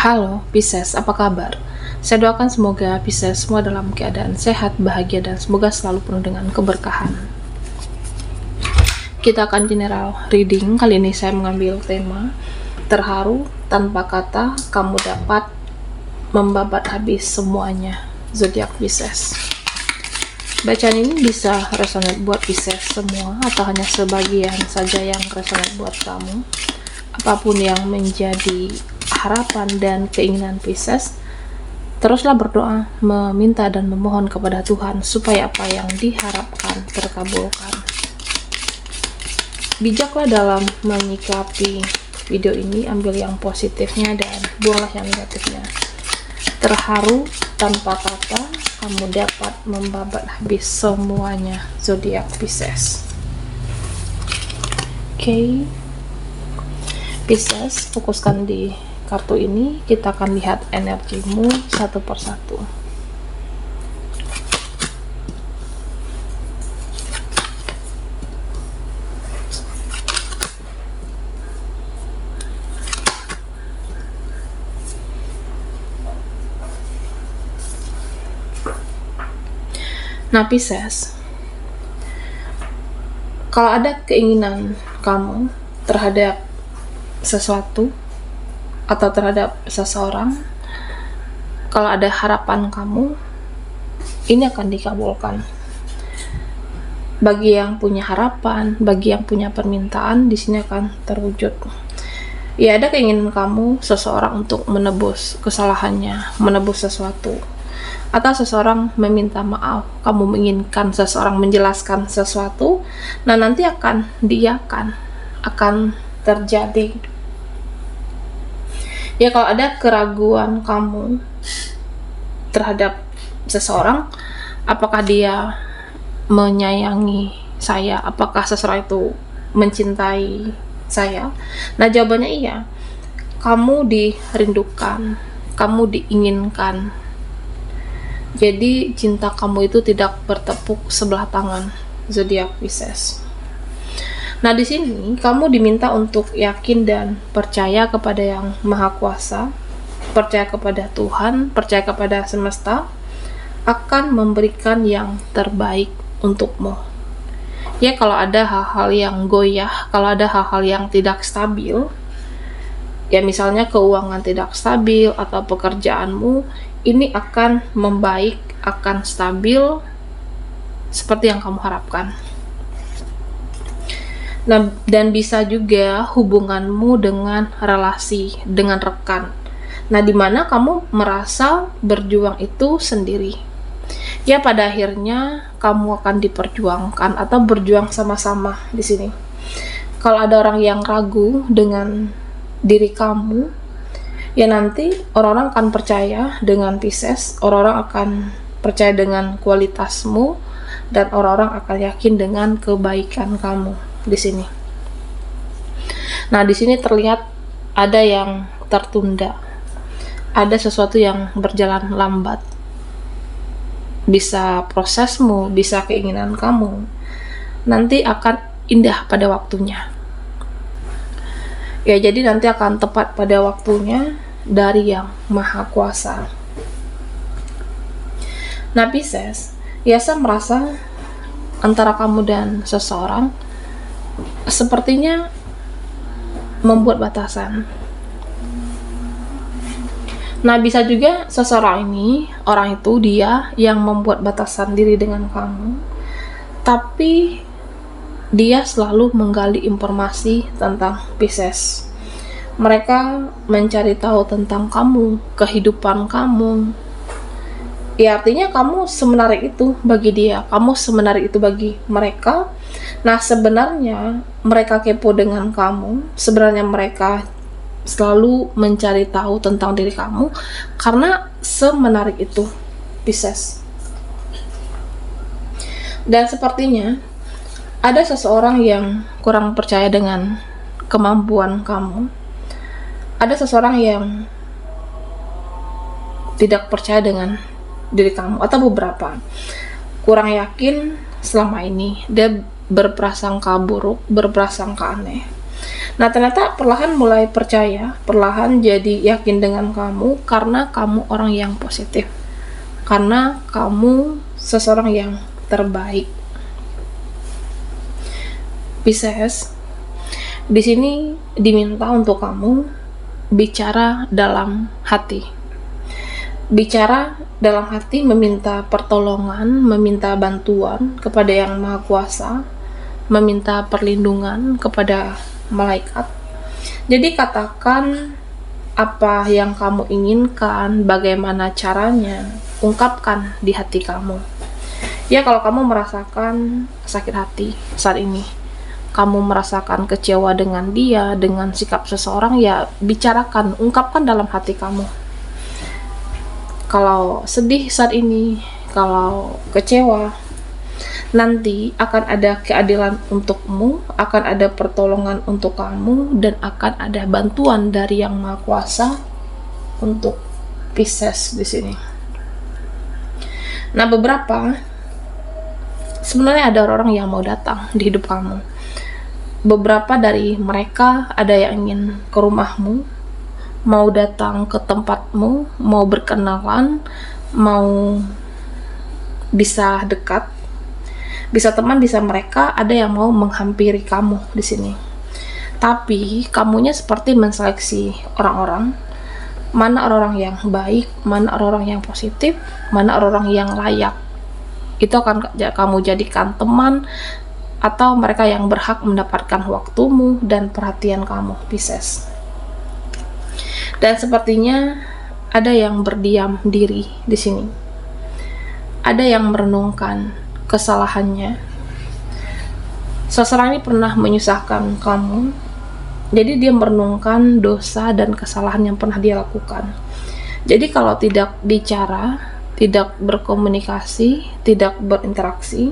Halo Pisces, apa kabar? Saya doakan semoga Pisces semua dalam keadaan sehat, bahagia, dan semoga selalu penuh dengan keberkahan. Kita akan general reading. Kali ini saya mengambil tema terharu tanpa kata, kamu dapat membabat habis semuanya. Zodiak Pisces. Bacaan ini bisa resonate buat Pisces semua atau hanya sebagian saja yang resonate buat kamu. Apapun yang menjadi harapan dan keinginan Pisces, teruslah berdoa, meminta dan memohon kepada Tuhan supaya apa yang diharapkan terkabulkan. Bijaklah dalam menyikapi video ini, ambil yang positifnya dan buanglah yang negatifnya. Terharu tanpa kata, kamu dapat membabat habis semuanya. Zodiak Pisces. Oke. Pisces, fokuskan di kartu ini. Kita akan lihat energimu satu persatu. Nah Pisces, kalau ada keinginan kamu terhadap sesuatu atau terhadap seseorang, kalau ada harapan kamu, ini akan dikabulkan. Bagi yang punya harapan, bagi yang punya permintaan, di sini akan terwujud. Ya, ada keinginan kamu seseorang untuk menebus kesalahannya, menebus sesuatu, atau seseorang meminta maaf, kamu menginginkan seseorang menjelaskan sesuatu, nah nanti akan terjadi. Ya, kalau ada keraguan kamu terhadap seseorang, apakah dia menyayangi saya, apakah seseorang itu mencintai saya, nah jawabannya iya. Kamu dirindukan, kamu diinginkan. Jadi cinta kamu itu tidak bertepuk sebelah tangan. Zodiak Pisces. Nah, di sini kamu diminta untuk yakin dan percaya kepada Yang Maha Kuasa, percaya kepada Tuhan, percaya kepada semesta akan memberikan yang terbaik untukmu. Ya, kalau ada hal-hal yang goyah, kalau ada hal-hal yang tidak stabil, ya misalnya keuangan tidak stabil atau pekerjaanmu, ini akan membaik, akan stabil seperti yang kamu harapkan. Nah, dan bisa juga hubunganmu dengan relasi, dengan rekan. Nah, dimana kamu merasa berjuang itu sendiri. Ya, pada akhirnya kamu akan diperjuangkan atau berjuang sama-sama di sini. Kalau ada orang yang ragu dengan diri kamu, ya nanti orang-orang akan percaya dengan Pisces, orang-orang akan percaya dengan kualitasmu, dan orang-orang akan yakin dengan kebaikan kamu di sini. Nah, di sini terlihat ada yang tertunda, ada sesuatu yang berjalan lambat. Bisa prosesmu, bisa keinginan kamu, nanti akan indah pada waktunya. Ya, jadi nanti akan tepat pada waktunya dari Yang Maha Kuasa. Nah Pisces, ya saya merasa antara kamu dan seseorang sepertinya membuat batasan. Nah, bisa juga seseorang ini, orang itu dia yang membuat batasan diri dengan kamu, tapi dia selalu menggali informasi tentang Pisces. Mereka mencari tahu tentang kamu, kehidupan kamu. Ya, artinya kamu semenarik itu bagi dia, kamu semenarik itu bagi mereka. Nah, sebenarnya mereka kepo dengan kamu, sebenarnya mereka selalu mencari tahu tentang diri kamu karena semenarik itu Pisces. Dan sepertinya ada seseorang yang kurang percaya dengan kemampuan kamu. Ada seseorang yang tidak percaya dengan diri kamu, atau beberapa kurang yakin selama ini. Dia berprasangka buruk, berprasangka aneh. Nah, ternyata perlahan mulai percaya, perlahan jadi yakin dengan kamu karena kamu orang yang positif. Karena kamu seseorang yang terbaik. Pisces, di sini diminta untuk kamu bicara dalam hati. Bicara dalam hati, meminta pertolongan, meminta bantuan kepada Yang Maha Kuasa, meminta perlindungan kepada malaikat. Jadi katakan apa yang kamu inginkan, bagaimana caranya, ungkapkan di hati kamu. Ya, kalau kamu merasakan sakit hati saat ini, kamu merasakan kecewa dengan dia, dengan sikap seseorang, ya bicarakan, ungkapkan dalam hati kamu. Kalau sedih saat ini, kalau kecewa, nanti akan ada keadilan untukmu, akan ada pertolongan untuk kamu, dan akan ada bantuan dari Yang Maha Kuasa untuk Pisces di sini. Nah, sebenarnya ada orang yang mau datang di hidup kamu. Beberapa dari mereka ada yang ingin ke rumahmu, mau datang ke tempatmu, mau berkenalan, mau bisa dekat. Bisa teman, bisa mereka, ada yang mau menghampiri kamu di sini. Tapi kamunya seperti menseleksi orang-orang, mana orang-orang yang baik, mana orang-orang yang positif, mana orang-orang yang layak. Itu akan kamu jadikan teman atau mereka yang berhak mendapatkan waktumu dan perhatian kamu, Pisces. Dan sepertinya ada yang berdiam diri di sini. Ada yang merenungkan kesalahannya. Seseorang ini pernah menyusahkan kamu, jadi dia merenungkan dosa dan kesalahan yang pernah dia lakukan. Jadi kalau tidak bicara, tidak berkomunikasi, tidak berinteraksi,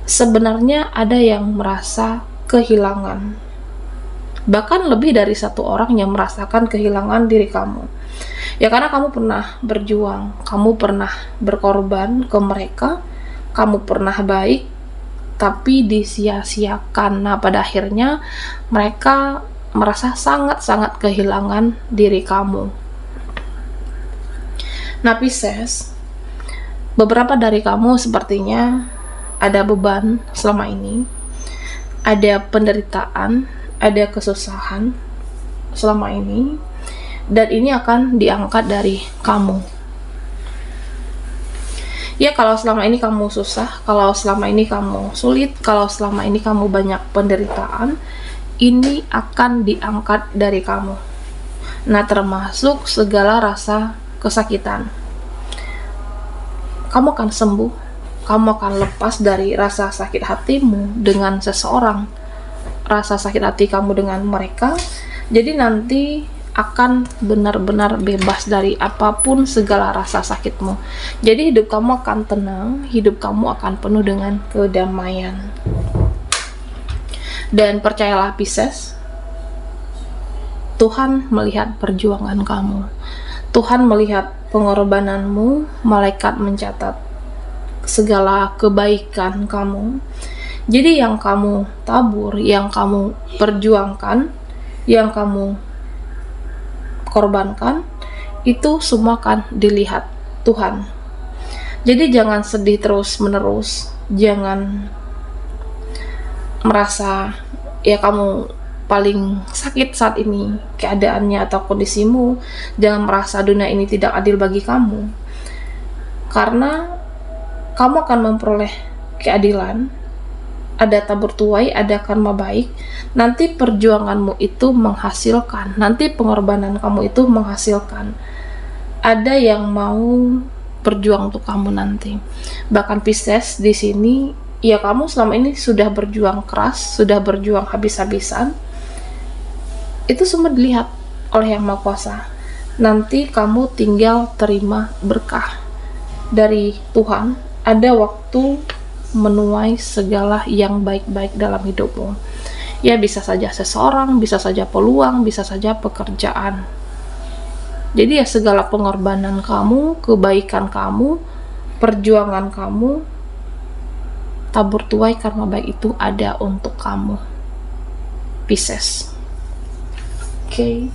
sebenarnya ada yang merasa kehilangan. Bahkan lebih dari satu orang yang merasakan kehilangan diri kamu. Ya, karena kamu pernah berjuang, kamu pernah berkorban ke mereka, kamu pernah baik, tapi disia-siakan. Nah, pada akhirnya mereka merasa sangat-sangat kehilangan diri kamu. Nah, Pisces, beberapa dari kamu sepertinya ada beban selama ini, ada penderitaan, ada kesusahan selama ini, dan ini akan diangkat dari kamu. Ya, kalau selama ini kamu susah, kalau selama ini kamu sulit, kalau selama ini kamu banyak penderitaan, ini akan diangkat dari kamu. Nah, termasuk segala rasa kesakitan. Kamu akan sembuh, kamu akan lepas dari rasa sakit hatimu dengan seseorang, rasa sakit hati kamu dengan mereka. Jadi nanti akan benar-benar bebas dari apapun segala rasa sakitmu. Jadi hidup kamu akan tenang, hidup kamu akan penuh dengan kedamaian. Dan percayalah, Pisces, Tuhan melihat perjuangan kamu. Tuhan melihat pengorbananmu, malaikat mencatat segala kebaikan kamu. Jadi yang kamu tabur, yang kamu perjuangkan, yang kamu korbankan, itu semua akan dilihat Tuhan. Jadi jangan sedih terus menerus, jangan merasa ya kamu paling sakit saat ini keadaannya atau kondisimu. Jangan merasa dunia ini tidak adil bagi kamu, karena kamu akan memperoleh keadilan. Ada tabur tuai, ada karma baik. Nanti perjuanganmu itu menghasilkan, nanti pengorbanan kamu itu menghasilkan. Ada yang mau berjuang untuk kamu nanti. Bahkan Pisces di sini, ya kamu selama ini sudah berjuang keras, sudah berjuang habis-habisan. Itu semua dilihat oleh Yang Maha Kuasa. Nanti kamu tinggal terima berkah dari Tuhan. Ada waktu menuai segala yang baik-baik dalam hidupmu. Ya, bisa saja seseorang, bisa saja peluang, bisa saja pekerjaan. Jadi ya segala pengorbanan kamu, kebaikan kamu, perjuangan kamu, tabur tuai karma baik itu ada untuk kamu. Pisces. Oke.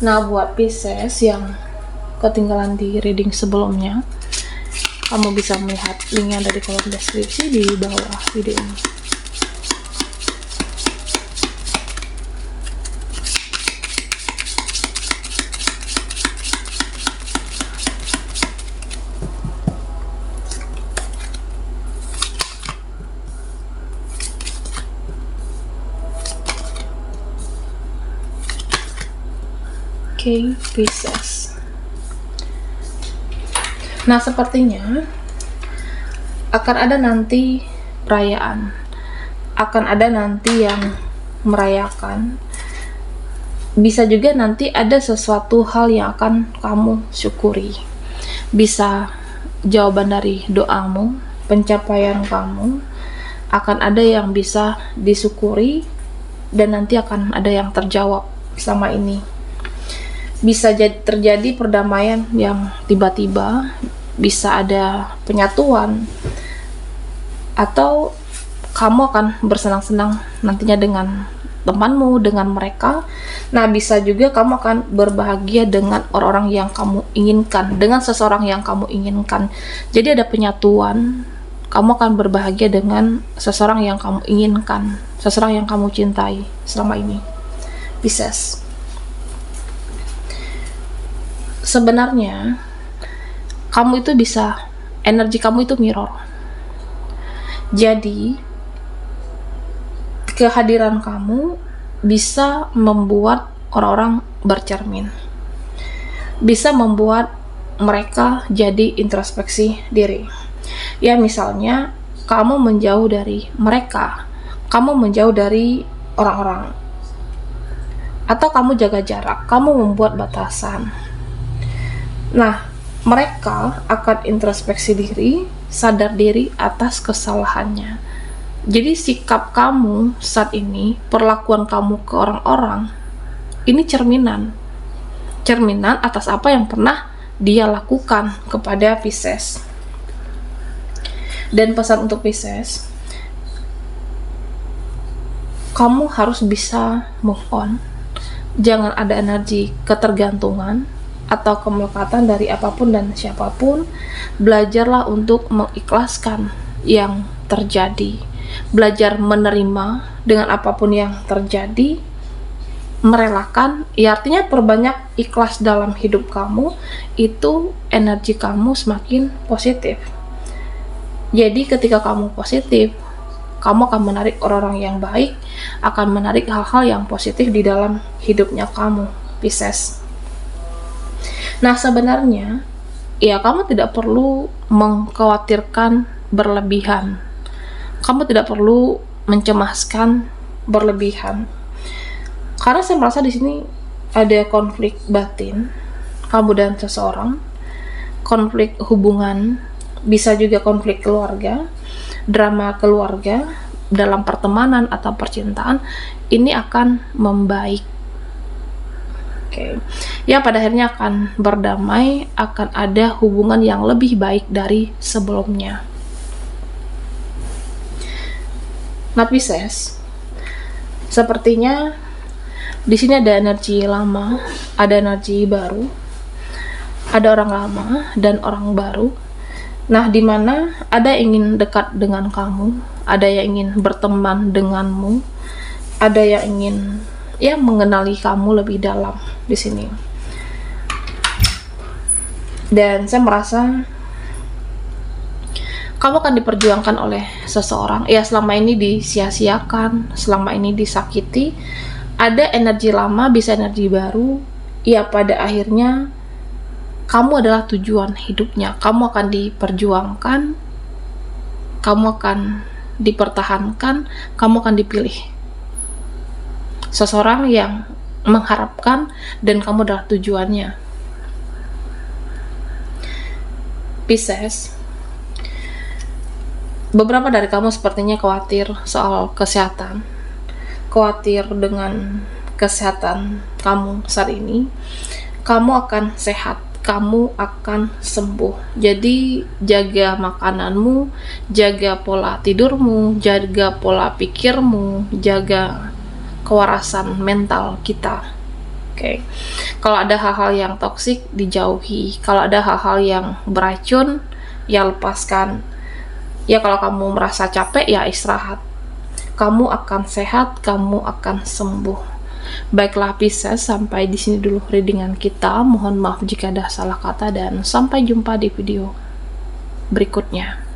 Nah, buat Pisces yang ketinggalan di reading sebelumnya, kamu bisa melihat link yang ada di kolom deskripsi di bawah video ini. Oke, Pisces. Nah, sepertinya akan ada nanti perayaan, akan ada nanti yang merayakan, bisa juga nanti ada sesuatu hal yang akan kamu syukuri, bisa jawaban dari doamu, pencapaian kamu, akan ada yang bisa disyukuri, dan nanti akan ada yang terjawab selama ini. Bisa terjadi perdamaian yang tiba-tiba, bisa ada penyatuan, atau kamu akan bersenang-senang nantinya dengan temanmu, dengan mereka. Nah, bisa juga kamu akan berbahagia dengan orang-orang yang kamu inginkan, dengan seseorang yang kamu inginkan. Jadi ada penyatuan, kamu akan berbahagia dengan seseorang yang kamu inginkan, seseorang yang kamu cintai selama ini, Pisces. Sebenarnya kamu itu bisa, energi kamu itu mirror. Jadi kehadiran kamu bisa membuat orang-orang bercermin, bisa membuat mereka jadi introspeksi diri. Ya, misalnya kamu menjauh dari mereka, kamu menjauh dari orang-orang, atau kamu jaga jarak, kamu membuat batasan. Nah, mereka akan introspeksi diri, sadar diri atas kesalahannya. Jadi sikap kamu saat ini, perlakuan kamu ke orang-orang, ini cerminan atas apa yang pernah dia lakukan kepada Pisces. Dan pesan untuk Pisces, kamu harus bisa move on. Jangan ada energi ketergantungan atau kemelekatan dari apapun dan siapapun. Belajarlah untuk mengikhlaskan yang terjadi, belajar menerima dengan apapun yang terjadi, merelakan. Ya, artinya perbanyak ikhlas dalam hidup kamu, itu energi kamu semakin positif. Jadi ketika kamu positif, kamu akan menarik orang-orang yang baik, akan menarik hal-hal yang positif di dalam hidupnya kamu, Pisces. Nah, sebenarnya ya kamu tidak perlu mengkhawatirkan berlebihan. Kamu tidak perlu mencemaskan berlebihan. Karena saya merasa di sini ada konflik batin kamu dan seseorang, konflik hubungan, bisa juga konflik keluarga, drama keluarga dalam pertemanan atau percintaan, ini akan membaik. Oke. Ya, pada akhirnya akan berdamai, akan ada hubungan yang lebih baik dari sebelumnya. Nah, Pisces, sepertinya di sini ada energi lama, ada energi baru, ada orang lama dan orang baru. Nah, di mana ada yang ingin dekat dengan kamu, ada yang ingin berteman denganmu, ada yang ingin mengenali kamu lebih dalam di sini. Dan saya merasa kamu akan diperjuangkan oleh seseorang. Ya, selama ini disia-siakan, selama ini disakiti. Ada energi lama, bisa energi baru. Ya, pada akhirnya kamu adalah tujuan hidupnya. Kamu akan diperjuangkan, kamu akan dipertahankan, kamu akan dipilih. Seseorang yang mengharapkan dan kamu adalah tujuannya. Pisces, beberapa dari kamu sepertinya khawatir soal kesehatan, khawatir dengan kesehatan kamu saat ini. Kamu akan sehat, kamu akan sembuh. Jadi jaga makananmu, jaga pola tidurmu, jaga pola pikirmu, jaga kewarasan mental kita. Oke. Kalau ada hal-hal yang toksik, dijauhi. Kalau ada hal-hal yang beracun, ya lepaskan. Ya kalau kamu merasa capek, ya istirahat. Kamu akan sehat, kamu akan sembuh. Baiklah Pisces, sampai di sini dulu readingan kita. Mohon maaf jika ada salah kata dan sampai jumpa di video berikutnya.